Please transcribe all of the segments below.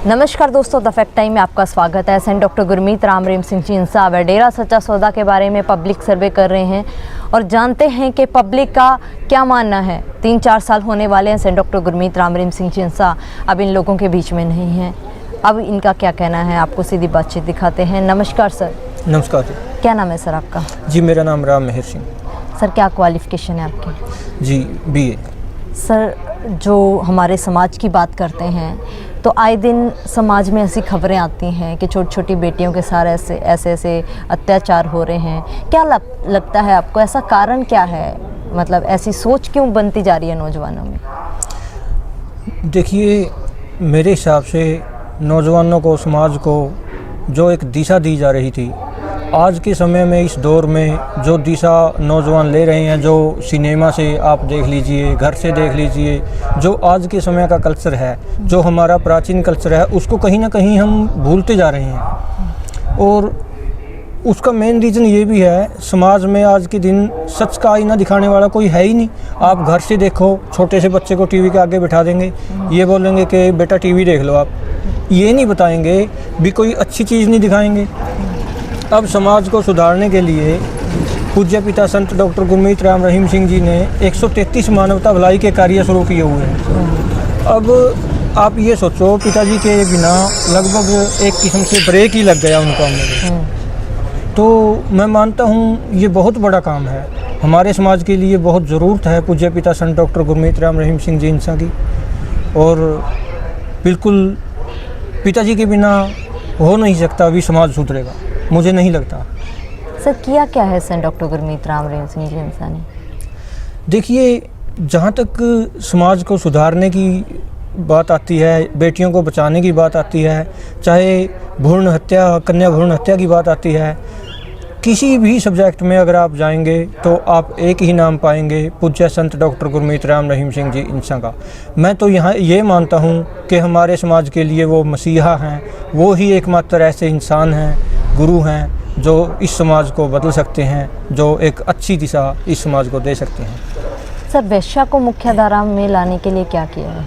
नमस्कार दोस्तों, the fact time में आपका स्वागत है। सेंट डॉक्टर गुरमीत राम रहीम सिंह जी इंसा व डेरा सच्चा सौदा के बारे में पब्लिक सर्वे कर रहे हैं और जानते हैं कि पब्लिक का क्या मानना है। 3-4 साल होने वाले हैं सेंट डॉक्टर गुरमीत राम रहीम सिंह जी इंसा अब इन लोगों के बीच में नहीं हैं। अब इनका क्या कहना है आपको सीधी बातचीत दिखाते हैं। नमस्कार सर। नमस्कार जी। क्या नाम है सर आपका? जी मेरा नाम राम मेहर सिंह। सर क्या क्वालिफ़िकेशन है आपकी? जी BA। सर जो हमारे समाज की बात करते हैं तो आए दिन समाज में ऐसी खबरें आती हैं कि छोटी छोटी बेटियों के साथ ऐसे अत्याचार हो रहे हैं। क्या लगता है आपको, ऐसा कारण क्या है? मतलब ऐसी सोच क्यों बनती जा रही है नौजवानों में? देखिए, मेरे हिसाब से नौजवानों को, समाज को जो एक दिशा दी जा रही थी, आज के समय में इस दौर में जो दिशा नौजवान ले रहे हैं, जो सिनेमा से आप देख लीजिए, घर से देख लीजिए, जो आज के समय का कल्चर है, जो हमारा प्राचीन कल्चर है, उसको कहीं ना कहीं हम भूलते जा रहे हैं। और उसका मेन रीज़न ये भी है, समाज में आज के दिन सच का आईना दिखाने वाला कोई है ही नहीं। आप घर से देखो, छोटे से बच्चे को टीवी के आगे बिठा देंगे, ये बोलेंगे कि बेटा टीवी देख लो। आप ये नहीं बताएंगे भी, कोई अच्छी चीज़ नहीं दिखाएंगे। अब समाज को सुधारने के लिए पूज्य पिता संत डॉक्टर गुरमीत राम रहीम सिंह जी ने 133 मानवता भलाई के कार्य शुरू किए हुए हैं। अब आप ये सोचो, पिताजी के बिना लगभग एक किस्म से ब्रेक ही लग गया उनका मुझे। तो मैं मानता हूँ ये बहुत बड़ा काम है, हमारे समाज के लिए बहुत ज़रूरत है पूज्य पिता संत डॉक्टर गुरमीत राम रहीम सिंह जी इंसा की। और बिल्कुल पिताजी के बिना हो नहीं सकता, अभी समाज सुधरेगा, मुझे नहीं लगता। सर किया क्या है सेंट डॉक्टर गुरमीत राम रहीम सिंह जी इंसा ने? देखिए, जहाँ तक समाज को सुधारने की बात आती है, बेटियों को बचाने की बात आती है, चाहे भ्रूण हत्या, कन्या भ्रूण हत्या की बात आती है, किसी भी सब्जेक्ट में अगर आप जाएंगे तो आप एक ही नाम पाएंगे, पूज्य संत डॉक्टर गुरमीत राम रहीम सिंह जी इंसा का। मैं तो यहाँ ये मानता हूँ कि हमारे समाज के लिए वो मसीहा हैं, वो ही एकमात्र ऐसे इंसान हैं, गुरु हैं, जो इस समाज को बदल सकते हैं, जो एक अच्छी दिशा इस समाज को दे सकते हैं। सर वेश्या को मुख्य धारा में लाने के लिए क्या किया है?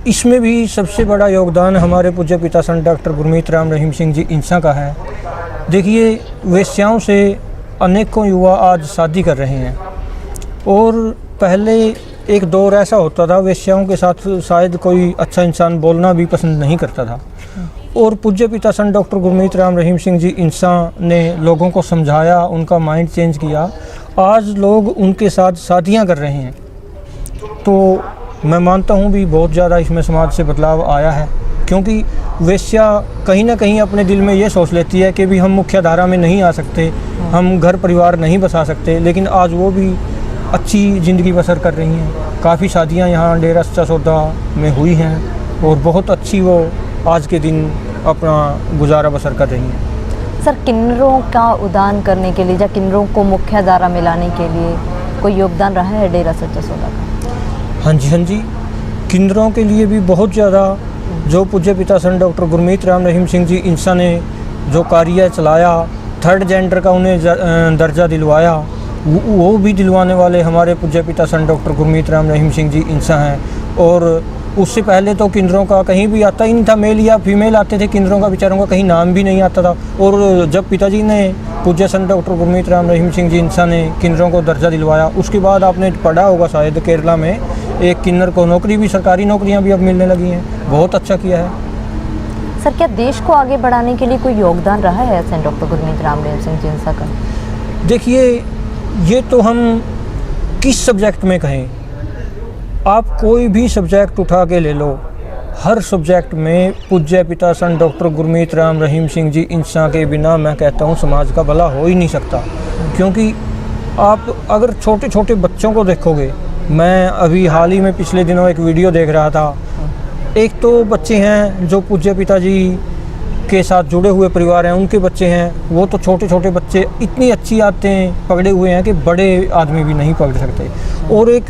इसमें भी सबसे बड़ा योगदान हमारे पूज्य पिता संत डॉक्टर गुरमीत राम रहीम सिंह जी इंसा का है। देखिए, वेश्याओं से अनेकों युवा आज शादी कर रहे हैं और पहले एक दौर ऐसा होता था, वेश्याओं के साथ शायद कोई अच्छा इंसान बोलना भी पसंद नहीं करता था। और पूज्य पिता संत डॉक्टर गुरमीत राम रहीम सिंह जी इंसा ने लोगों को समझाया, उनका माइंड चेंज किया। आज लोग उनके साथ शादियां कर रहे हैं। तो मैं मानता हूं भी बहुत ज़्यादा इसमें समाज से बदलाव आया है, क्योंकि वेश्या कहीं ना कहीं अपने दिल में ये सोच लेती है कि भी हम मुख्य धारा में नहीं आ सकते, हम घर परिवार नहीं बसा सकते, लेकिन आज वो भी अच्छी ज़िंदगी बसर कर रही हैं। काफ़ी शादियां यहाँ डेरा सच्चा सौदा में हुई हैं और बहुत अच्छी वो आज के दिन अपना गुजारा बसर कर रही हैं। सर किन्नरों का उदान करने के लिए या किन्नरों को मुख्य धारा में लाने के लिए कोई योगदान रहा है डेरा सच्चा सौदा का? हाँ जी, किन्नरों के लिए भी बहुत ज़्यादा, जो पूज्य पिता संत डॉक्टर गुरमीत राम रहीम सिंह जी इंसा ने जो कार्य चलाया, थर्ड जेंडर का उन्हें दर्जा दिलवाया, वो भी दिलवाने वाले हमारे पूज्य पिता संत डॉक्टर गुरमीत राम रहीम सिंह जी इंसा हैं। और उससे पहले तो किन्नरों का कहीं भी आता ही नहीं था, मेल या फीमेल आते थे, किन्नरों का बेचारों का कहीं नाम भी नहीं आता था। और जब पिताजी ने, पूज्य संत डॉक्टर गुरमीत राम रहीम सिंह जी इंसा ने किन्नरों को दर्जा दिलवाया, उसके बाद आपने पढ़ा होगा शायद केरला में एक किन्नर को नौकरी भी, सरकारी नौकरियां भी अब मिलने लगी हैं। बहुत अच्छा किया है। सर क्या देश को आगे बढ़ाने के लिए कोई योगदान रहा है सेंट डॉक्टर गुरमीत राम रहीम सिंह जी इंसा का? देखिए, ये तो हम किस सब्जेक्ट में कहें, आप कोई भी सब्जेक्ट उठा के ले लो, हर सब्जेक्ट में पूज्य पिता संत डॉक्टर गुरमीत राम रहीम सिंह जी इंसा के बिना मैं कहता हूँ समाज का भला हो ही नहीं सकता। क्योंकि आप अगर छोटे छोटे बच्चों को देखोगे, मैं अभी हाल ही में पिछले दिनों एक वीडियो देख रहा था, एक तो बच्चे हैं जो पूज्य पिताजी के साथ जुड़े हुए परिवार हैं, उनके बच्चे हैं, वो तो छोटे छोटे बच्चे इतनी अच्छी आदतें पकड़े हुए हैं कि बड़े आदमी भी नहीं पकड़ सकते। और एक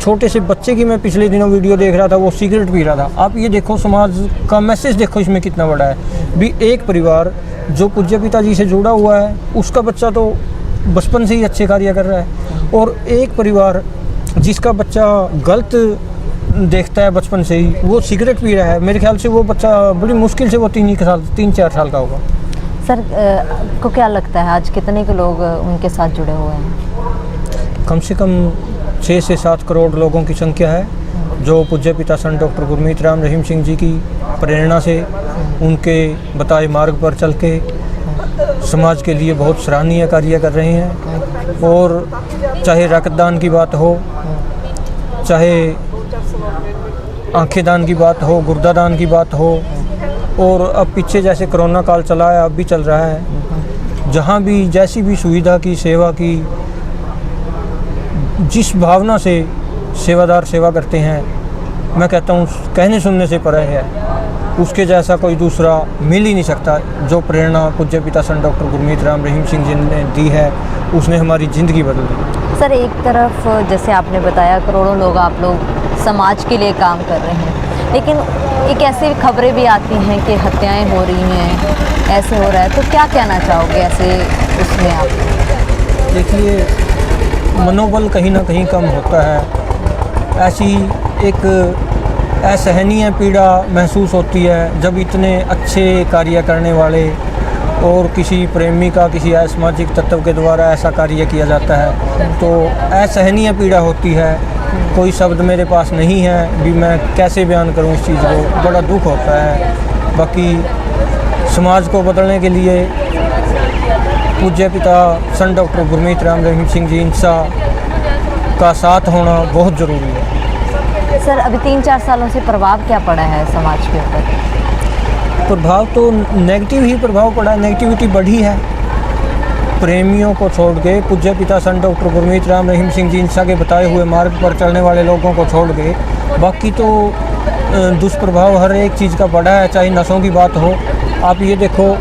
छोटे से बच्चे की मैं पिछले दिनों वीडियो देख रहा था, वो सिगरेट पी रहा था। आप ये देखो, समाज का मैसेज देखो इसमें कितना बड़ा है। भी एक परिवार जो पूज्य पिताजी से जुड़ा हुआ है, उसका बच्चा तो बचपन से ही अच्छे कार्य कर रहा है, और एक परिवार जिसका बच्चा गलत देखता है बचपन से ही, वो सिगरेट पी रहा है, मेरे ख्याल से वो बच्चा बड़ी मुश्किल से वो 3-4 साल का होगा। सर को क्या लगता है आज कितने के लोग उनके साथ जुड़े हुए हैं? कम से कम 6 से 7 करोड़ लोगों की संख्या है जो पूज्य पिता संत डॉक्टर गुरमीत राम रहीम सिंह जी की प्रेरणा से, उनके बताए मार्ग पर चल के समाज के लिए बहुत सराहनीय कार्य कर रहे हैं। और चाहे रक्तदान की बात हो, चाहे आंखें दान की बात हो, गुर्दा दान की बात हो, और अब पीछे जैसे कोरोना काल चला है, अब भी चल रहा है, जहाँ भी जैसी भी सुविधा की, सेवा की, जिस भावना से सेवादार सेवा करते हैं, मैं कहता हूँ कहने सुनने से परे है, उसके जैसा कोई दूसरा मिल ही नहीं सकता। जो प्रेरणा पूज्य पिता संत डॉक्टर गुरमीत राम रहीम सिंह जी ने दी है, उसने हमारी ज़िंदगी बदल दी। सर एक तरफ जैसे आपने बताया करोड़ों लोग आप लोग समाज के लिए काम कर रहे हैं, लेकिन एक ऐसी खबरें भी आती हैं कि हत्याएं हो रही हैं, ऐसे हो रहा है, तो क्या कहना चाहोगे ऐसे उसमें आप? देखिए, मनोबल कहीं ना कहीं कम होता है। ऐसी एक असहनीय पीड़ा महसूस होती है जब इतने अच्छे कार्य करने वाले और किसी प्रेमी का किसी असामाजिक तत्व के द्वारा ऐसा कार्य किया जाता है, तो असहनीय पीड़ा होती है। कोई शब्द मेरे पास नहीं है भी मैं कैसे बयान करूं इस चीज़ को, बड़ा दुख होता है। बाकी समाज को बदलने के लिए पूज्य पिता संत डॉक्टर गुरमीत राम रहीम सिंह जी इंसा का साथ होना बहुत ज़रूरी है। सर अभी 3-4 सालों से प्रभाव क्या पड़ा है समाज के ऊपर? प्रभाव तो नेगेटिव ही प्रभाव पड़ा है, नेगेटिविटी बढ़ी है। प्रेमियों को छोड़ के पूज्य पिता संत डॉक्टर गुरमीत राम रहीम सिंह जी इंसा के बताए हुए मार्ग पर चलने वाले लोगों को छोड़ के बाकी तो दुष्प्रभाव हर एक चीज़ का बढ़ा है। चाहे नशों की बात हो, आप ये देखो,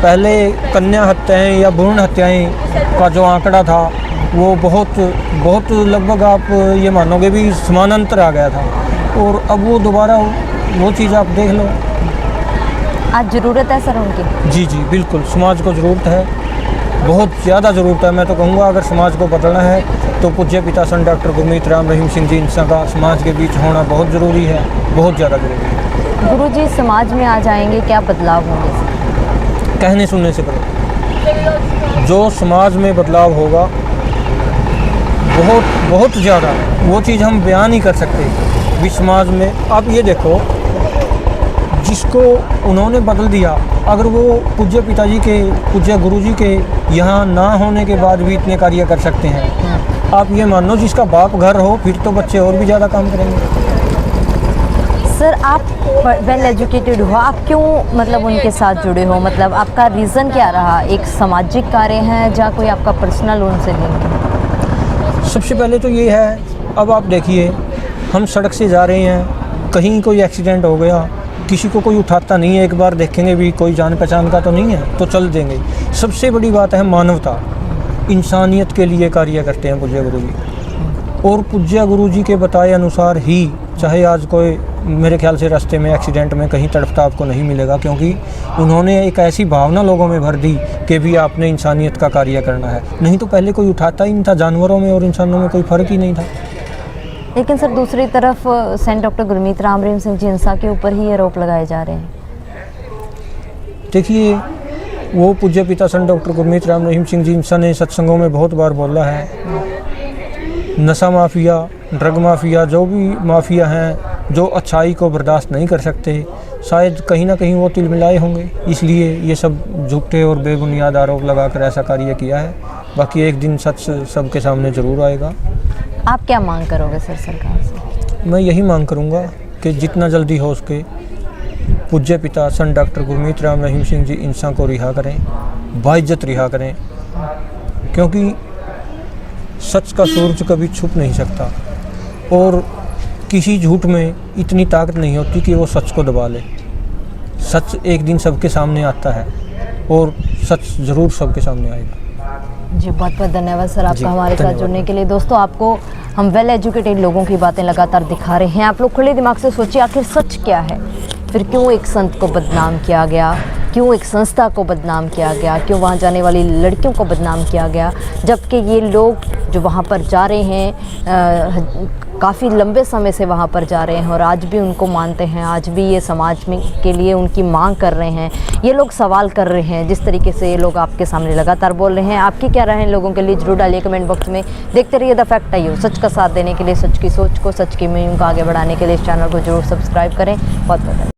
पहले कन्या हत्याएँ या भ्रूण हत्याएँ का जो आंकड़ा था वो बहुत लगभग आप ये मानोगे भी समानांतर आ गया था, और अब वो दोबारा वो चीज़ आप देख लो। आज ज़रूरत है सर उनकी? जी जी बिल्कुल, समाज को ज़रूरत है, बहुत ज़्यादा ज़रूरत है। मैं तो कहूँगा अगर समाज को बदलना है तो पूज्य पिता संत डॉक्टर गुरमीत राम रहीम सिंह जी इंसा का समाज के बीच होना बहुत ज़रूरी है, बहुत ज़्यादा ज़रूरी है। गुरुजी समाज में आ जाएंगे, क्या बदलाव होंगे? कहने सुनने से पहले जो समाज में बदलाव होगा बहुत ज़्यादा, वो चीज़ हम बयान नहीं कर सकते भी समाज में। आप ये देखो, जिसको उन्होंने बदल दिया, अगर वो पूज्य पिताजी के, पूज्य गुरुजी के यहाँ ना होने के बाद भी इतने कार्य कर सकते हैं, आप ये मान लो जिसका बाप घर हो फिर तो बच्चे और भी ज़्यादा काम करेंगे। सर आप वेल एजुकेटेड हो, आप क्यों मतलब उनके साथ जुड़े हो? मतलब आपका रीज़न क्या रहा? एक सामाजिक कार्य है या कोई आपका पर्सनल उनसे लिंक है? सबसे पहले तो ये है, अब आप देखिए, हम सड़क से जा रहे हैं, कहीं कोई एक्सीडेंट हो गया, किसी को कोई उठाता नहीं है, एक बार देखेंगे भी कोई जान पहचान का तो नहीं है तो चल देंगे। सबसे बड़ी बात है मानवता, इंसानियत के लिए कार्य करते हैं पूज्य गुरु जी, और पूज्य गुरु जी के बताए अनुसार ही चाहे आज कोई मेरे ख्याल से रास्ते में एक्सीडेंट में कहीं तड़पता आपको नहीं मिलेगा, क्योंकि उन्होंने एक ऐसी भावना लोगों में भर दी कि भी आपने इंसानियत का कार्य करना है। नहीं तो पहले कोई उठाता ही नहीं था, जानवरों में और इंसानों में कोई फ़र्क ही नहीं था। लेकिन सर दूसरी तरफ सेंट डॉक्टर गुरमीत राम रहीम सिंह जी इंसा के ऊपर ही आरोप लगाए जा रहे हैं। देखिए, वो पूज्य पिता संत डॉक्टर गुरमीत राम रहीम सिंह जी इंसा ने सत्संगों में बहुत बार बोला है, नशा माफिया, ड्रग माफिया, जो भी माफिया हैं जो अच्छाई को बर्दाश्त नहीं कर सकते, शायद कहीं ना कहीं वो तिल मिलाए होंगे, इसलिए ये सब झूठे और बेबुनियाद आरोप लगाकर ऐसा कार्य किया है। बाकी एक दिन सच सबके सामने ज़रूर आएगा। आप क्या मांग करोगे सर सरकार से? मैं यही मांग करूँगा कि जितना जल्दी हो सके पूज्य पिता संत डॉक्टर गुरमीत राम रहीम सिंह जी इंसा को रिहा करें, बाइज्जत रिहा करें, क्योंकि सच का सूरज कभी छुप नहीं सकता और किसी झूठ में इतनी ताकत नहीं होती कि वो सच को दबा ले। सच एक दिन सबके सामने आता है और सच ज़रूर सबके सामने आएगा। जी बहुत बहुत धन्यवाद सर आपका हमारे साथ जुड़ने के लिए। दोस्तों आपको हम वेल एजुकेटेड लोगों की बातें लगातार दिखा रहे हैं। आप लोग खुले दिमाग से सोचिए आखिर सच क्या है, फिर क्यों एक संत को बदनाम किया गया, क्यों एक संस्था को बदनाम किया गया, क्यों वहाँ जाने वाली लड़कियों को बदनाम किया गया, जबकि ये लोग जो वहाँ पर जा रहे हैं काफ़ी लंबे समय से वहाँ पर जा रहे हैं और आज भी उनको मानते हैं, आज भी ये समाज में के लिए उनकी मांग कर रहे हैं। ये लोग सवाल कर रहे हैं, जिस तरीके से ये लोग आपके सामने लगातार बोल रहे हैं। आपकी क्या राय है लोगों के लिए, जरूर डालिए कमेंट बॉक्स में। देखते रहिए द फैक्ट आइयो, सच का साथ देने के लिए, सच की सोच को, सच की मुहिम को आगे बढ़ाने के लिए इस चैनल को जरूर सब्सक्राइब करें। बहुत बहुत